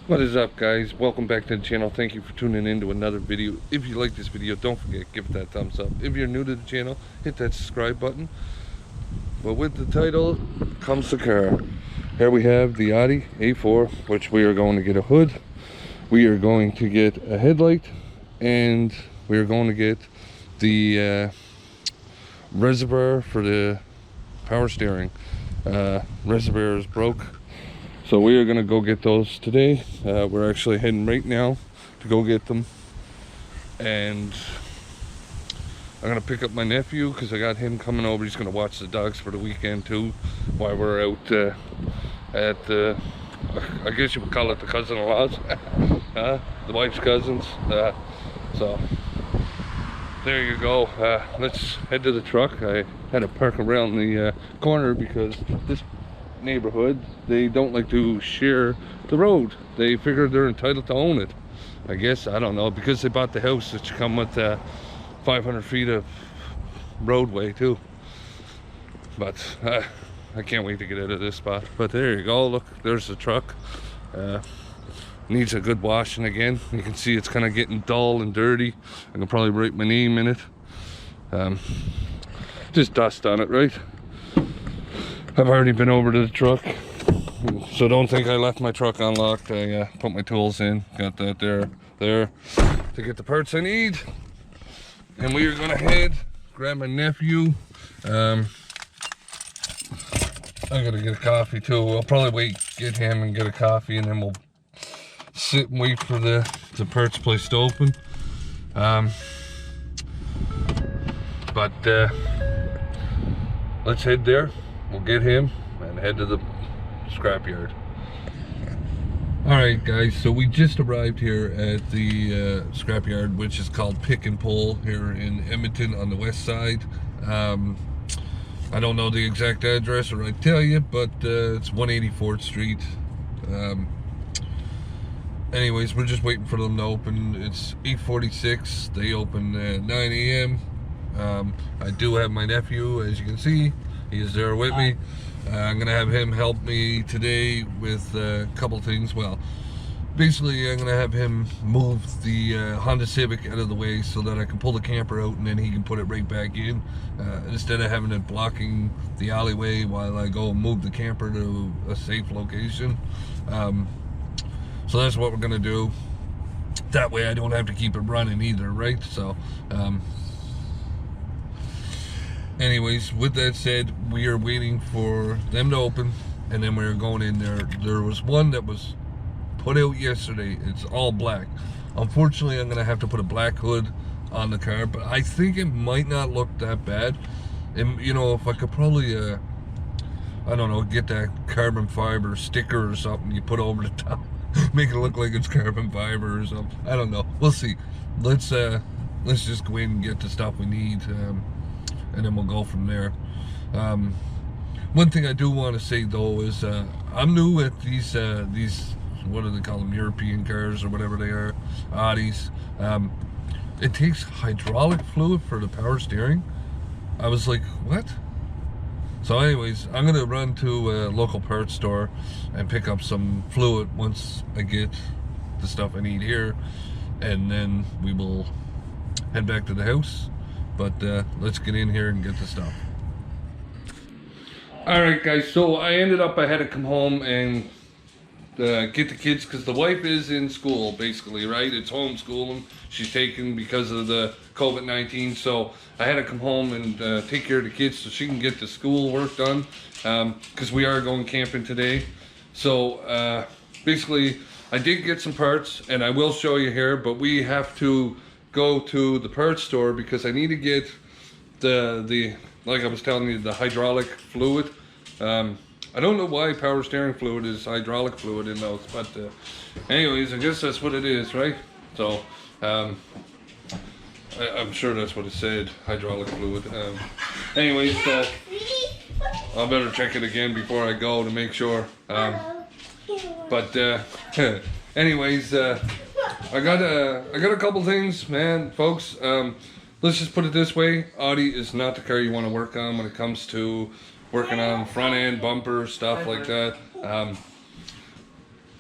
What is up, guys? Welcome back to the channel. Thank you for tuning in to another video. If you like this video, don't forget, give it that thumbs up. If you're new to the channel, hit that subscribe button. But with the title comes the car. Here we have the Audi A4, which we are going to get a hood, we are going to get a headlight, and we are going to get the reservoir for the power steering. Reservoir is broke, so we are going to go get those today. We're actually heading right now to go get them, and I'm going to pick up my nephew because I got him coming over. He's going to watch the dogs for the weekend too, while we're out at the, I guess you would call it the cousin-in-laws, the wife's cousins. So there you go. Let's head to the truck. I had to park around the corner because this neighborhood, they don't like to share the road. They figure they're entitled to own it, I guess. I don't know, because they bought the house. It should come with 500 feet of roadway too. But I can't wait to get out of this spot. But there you go, look, there's the truck. Needs a good washing again. You can see it's kind of getting dull and dirty. I can probably write my name in it. Just dust on it, right? I've already been over to the truck, so don't think I left my truck unlocked. I put my tools in, got that there to get the parts I need. And we are gonna head, grab my nephew. I gotta get a coffee too. I'll probably wait, get him and get a coffee, and then we'll sit and wait for the parts place to open. But let's head there. We'll get him and head to the scrapyard. Alright guys, so we just arrived here at the scrapyard, which is called Pick and Pull here in Edmonton on the west side. I don't know the exact address, or I tell you, but it's 184th Street. Anyways, we're just waiting for them to open. It's 8:46. They open at 9 a.m. I do have my nephew, as you can see. He is there with me. I'm gonna have him help me today with a couple things. Well, basically I'm gonna have him move the Honda Civic out of the way so that I can pull the camper out, and then he can put it right back in, instead of having it blocking the alleyway while I go and move the camper to a safe location. So that's what we're gonna do. That way I don't have to keep it running either, right? So anyways, with that said, we are waiting for them to open, and then we're going in there. There was one that was put out yesterday. It's all black. Unfortunately, I'm gonna have to put a black hood on the car, but I think it might not look that bad. And you know, if I could probably I don't know, get that carbon fiber sticker or something you put over the top, make it look like it's carbon fiber or something. I don't know, we'll see. Let's just go in and get the stuff we need, and then we'll go from there. One thing I do want to say though is I'm new at these what do they call them, European cars or whatever they are, Audis. It takes hydraulic fluid for the power steering. I was like, what? So anyways, I'm gonna run to a local parts store and pick up some fluid once I get the stuff I need here, and then we will head back to the house. But let's get in here and get the stuff. Alright guys, so I had to come home and get the kids, because the wife is in school basically, right? It's homeschooling. She's taken because of the COVID-19, so I had to come home and take care of the kids so she can get the school work done, because we are going camping today. So basically I did get some parts, and I will show you here, but we have to go to the parts store because I need to get the like I was telling you, the hydraulic fluid. I don't know why power steering fluid is hydraulic fluid in those, but anyways, I guess that's what it is, right? So I'm sure that's what it said, hydraulic fluid. Anyways, so I better check it again before I go to make sure. But anyways, I got a couple things, man, folks. Let's just put it this way: Audi is not the car you want to work on when it comes to working on front end bumper stuff like that.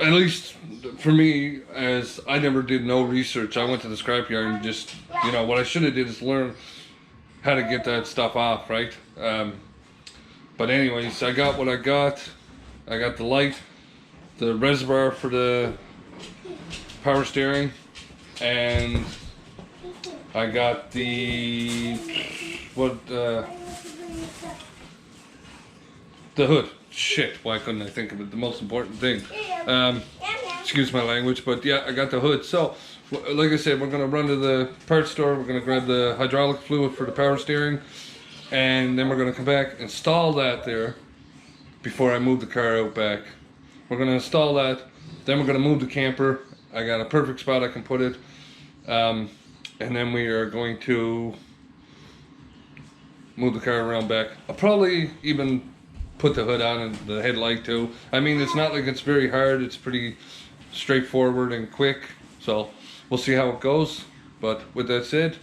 at least for me, as I never did no research, I went to the scrapyard and just, you know, what I should have did is learn how to get that stuff off, right? But anyways, I got what I got. I got the light, the reservoir for the power steering, and I got the hood. Shit, why couldn't I think of it? The most important thing. Excuse my language, but yeah, I got the hood. So, like I said, we're gonna run to the parts store. We're gonna grab the hydraulic fluid for the power steering, and then we're gonna come back, install that there before I move the car out back. We're gonna install that, then we're gonna move the camper. I got a perfect spot I can put it, and then we are going to move the car around back. I'll probably even put the hood on and the headlight too. I mean, it's not like it's very hard. It's pretty straightforward and quick. So we'll see how it goes. But with that said,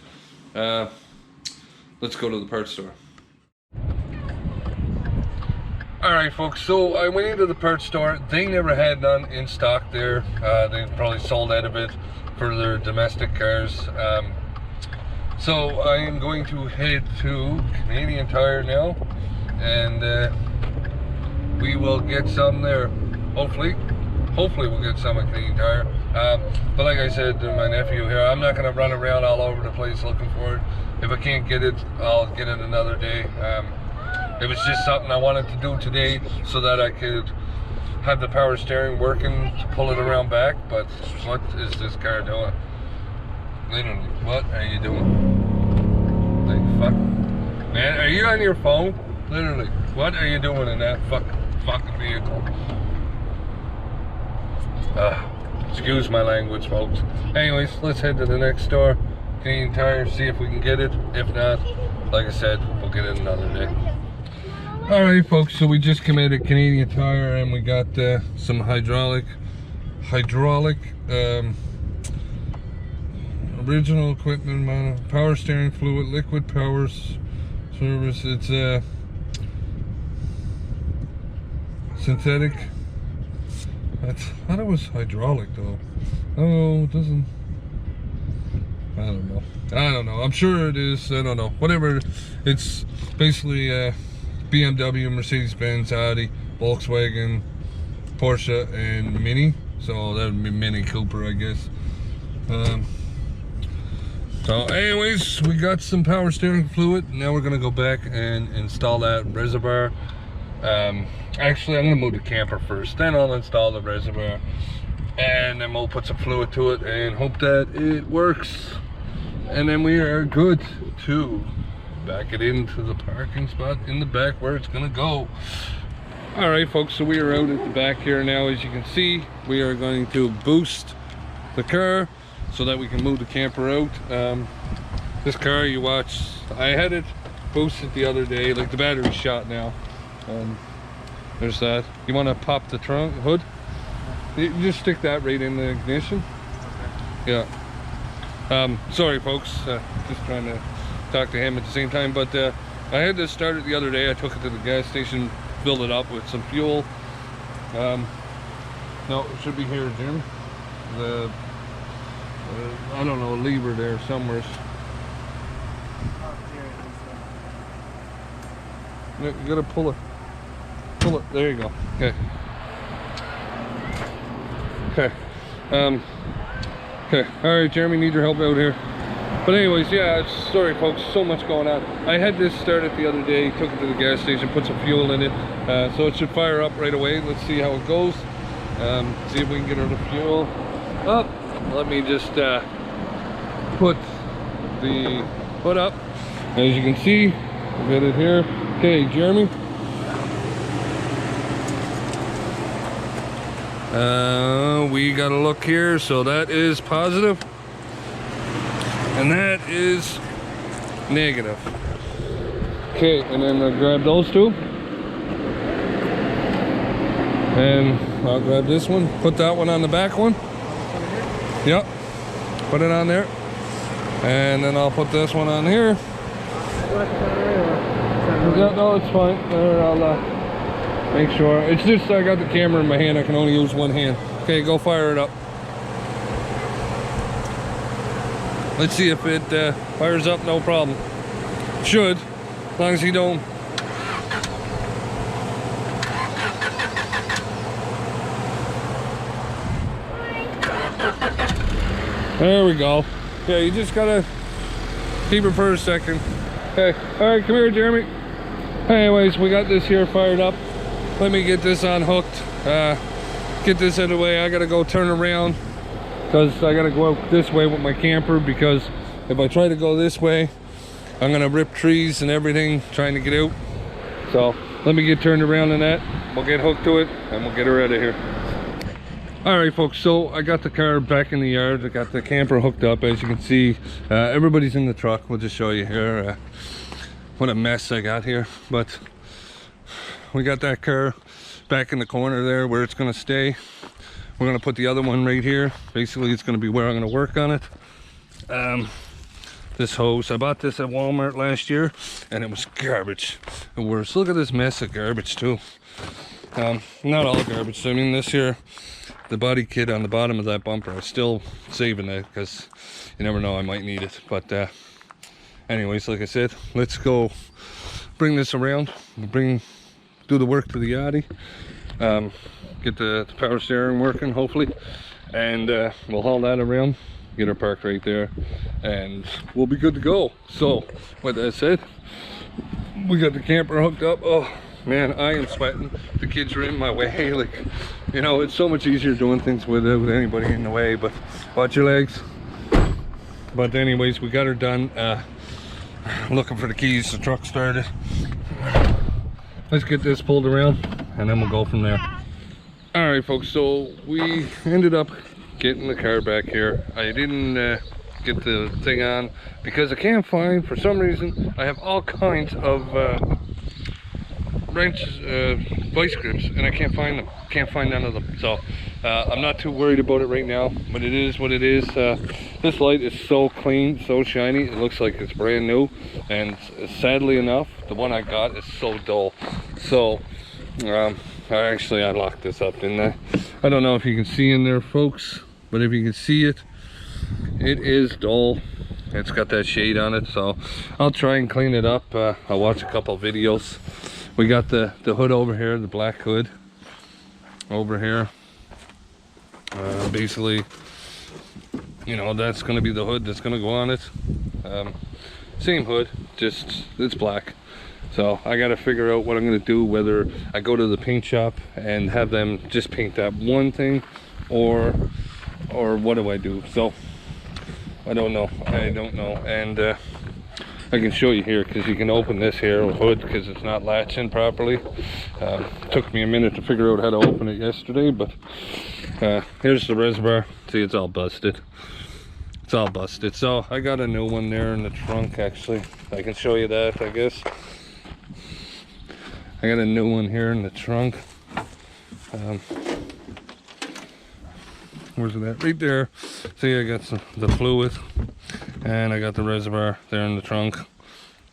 let's go to the parts store. Alright folks, so I went into the parts store. They never had none in stock there. They probably sold out of it for their domestic cars. So I am going to head to Canadian Tire now, and we will get some there. Hopefully we'll get some at Canadian Tire. But like I said to my nephew here, I'm not going to run around all over the place looking for it. If I can't get it, I'll get it another day. It was just something I wanted to do today so that I could have the power steering working to pull it around back. But what is this car doing? Literally, what are you doing? Like, fuck. Man, are you on your phone? Literally, what are you doing in that fucking vehicle? Excuse my language, folks. Anyways, let's head to the next store, Canadian Tire, see if we can get it. If not, like I said, we'll get it another day. Alright folks, so we just came out at Canadian Tire and we got some hydraulic original equipment, power steering fluid, liquid power service. It's synthetic. I thought it was hydraulic though. Oh, it doesn't. I don't know. I'm sure it is. I don't know. Whatever. It's basically BMW, Mercedes-Benz, Audi, Volkswagen, Porsche, and Mini. So that would be Mini Cooper, I guess. So anyways, we got some power steering fluid. Now we're gonna go back and install that reservoir. Actually, I'm gonna move the camper first, then I'll install the reservoir, and then we'll put some fluid to it and hope that it works. And then we are good to back it into the parking spot in the back where it's gonna go. All right folks, so we are out at the back here now. As you can see, we are going to boost the car so that we can move the camper out. This car, you watch, I had it boosted the other day, like the battery's shot now. There's that. You want to pop the trunk hood? You just stick that right in the ignition. Yeah. Sorry folks, just trying to talk to him at the same time, but I had this started the other day. I took it to the gas station, filled it up with some fuel. No, it should be here, Jim. The I don't know, a lever there somewhere. You gotta pull it. There you go. Okay. Okay. All right, Jeremy, need your help out here. But anyways, yeah, sorry folks, so much going on. I had this started the other day, took it to the gas station, put some fuel in it, so it should fire up right away. Let's see how it goes. See if we can get her the fuel up. Let me just put the hood up. As you can see, we got it here. Okay, Jeremy. We got a look here, so that is positive. And that is negative. Okay, and then I'll grab those two. And I'll grab this one, put that one on the back one. Yep, put it on there. And then I'll put this one on here. Yeah, no, it's fine. There, I'll make sure. It's just I got the camera in my hand. I can only use one hand. Okay, go fire it up. Let's see if it fires up, no problem. Should, as long as you don't. There we go. Yeah, you just gotta keep it for a second. Okay, all right, come here, Jeremy. Anyways, we got this here fired up. Let me get this unhooked. Get this out of the way. I gotta go turn around because I gotta go out this way with my camper, because if I try to go this way, I'm gonna rip trees and everything trying to get out. So let me get turned around in that. We'll get hooked to it and we'll get her out of here. All right, folks, so I got the car back in the yard. I got the camper hooked up. As you can see, everybody's in the truck. We'll just show you here what a mess I got here. But we got that car back in the corner there where it's going to stay. We're going to put the other one right here. Basically, it's going to be where I'm going to work on it. This hose, I bought this at Walmart last year and it was garbage. And worse, look at this mess of garbage too. Not all garbage. I mean, this here, the body kit on the bottom of that bumper, I'm still saving it because you never know, I might need it. But anyways, like I said, let's go bring this around, do the work to the Audi, get the power steering working hopefully, and we'll haul that around, get her parked right there, and we'll be good to go. So with that said, we got the camper hooked up. Oh man, I am sweating. The kids are in my way. Like, you know, it's so much easier doing things with anybody in the way. But watch your legs. But anyways, we got her done. Looking for the keys. The truck started. Let's get this pulled around and then we'll go from there. All right, folks, so we ended up getting the car back here. I didn't get the thing on because I can't find, for some reason, I have all kinds of wrenches, vice grips, and I can't find them. Can't find none of them. So I'm not too worried about it right now, but it is what it is. This light is so clean, so shiny, it looks like it's brand new. And sadly enough, the one I got is so dull. So I locked this up, didn't I? I don't know if you can see in there, folks, but if you can see it, it is dull. It's got that shade on it, so I'll try and clean it up. I'll watch a couple of videos. We got the hood over here, the black hood over here. Basically, you know, that's going to be the hood that's going to go on it. Same hood, just it's black. So I got to figure out what I'm going to do, whether I go to the paint shop and have them just paint that one thing, or what do I do? So I don't know. And I can show you here, because you can open this here hood because it's not latching properly. Took me a minute to figure out how to open it yesterday, but here's the reservoir. See, it's all busted. It's all busted. So I got a new one there in the trunk. Actually, I can show you that, I guess. I got a new one here in the trunk. Where's it at? Right there. See, I got the fluid, and I got the reservoir there in the trunk,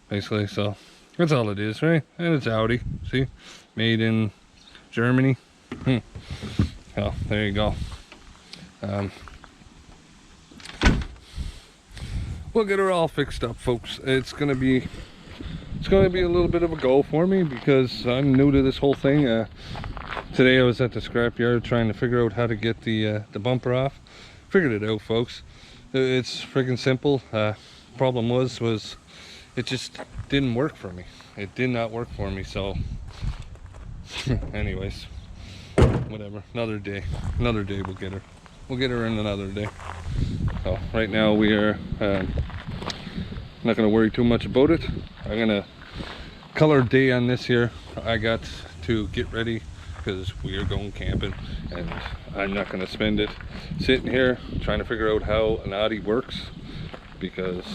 basically. So that's all it is, right? And it's Audi. See, made in Germany. Oh, there you go. We'll get her all fixed up, folks. It's gonna be a little bit of a go for me because I'm new to this whole thing. Today I was at the scrapyard trying to figure out how to get the bumper off. Figured it out, folks. It's freaking simple. Problem was it just didn't work for me. It did not work for me. So anyways, whatever. Another day we'll get her in another day. So right now we are not gonna worry too much about it. I'm gonna color day on this here. I got to get ready because we are going camping, and I'm not going to spend it sitting here trying to figure out how an Audi works, because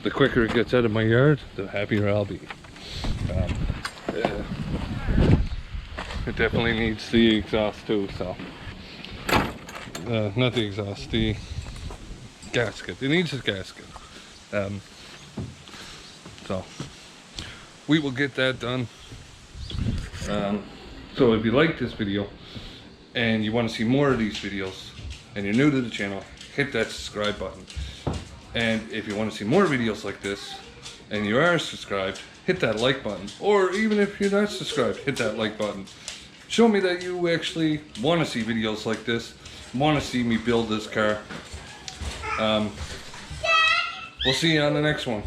the quicker it gets out of my yard, the happier I'll be. It definitely needs the exhaust too, so not the exhaust, the gasket. It needs a gasket. So we will get that done. So if you like this video and you want to see more of these videos and you're new to the channel, hit that subscribe button. And if you want to see more videos like this and you are subscribed, hit that like button. Or even if you're not subscribed, hit that like button. Show me that you actually want to see videos like this, want to see me build this car. We'll see you on the next one.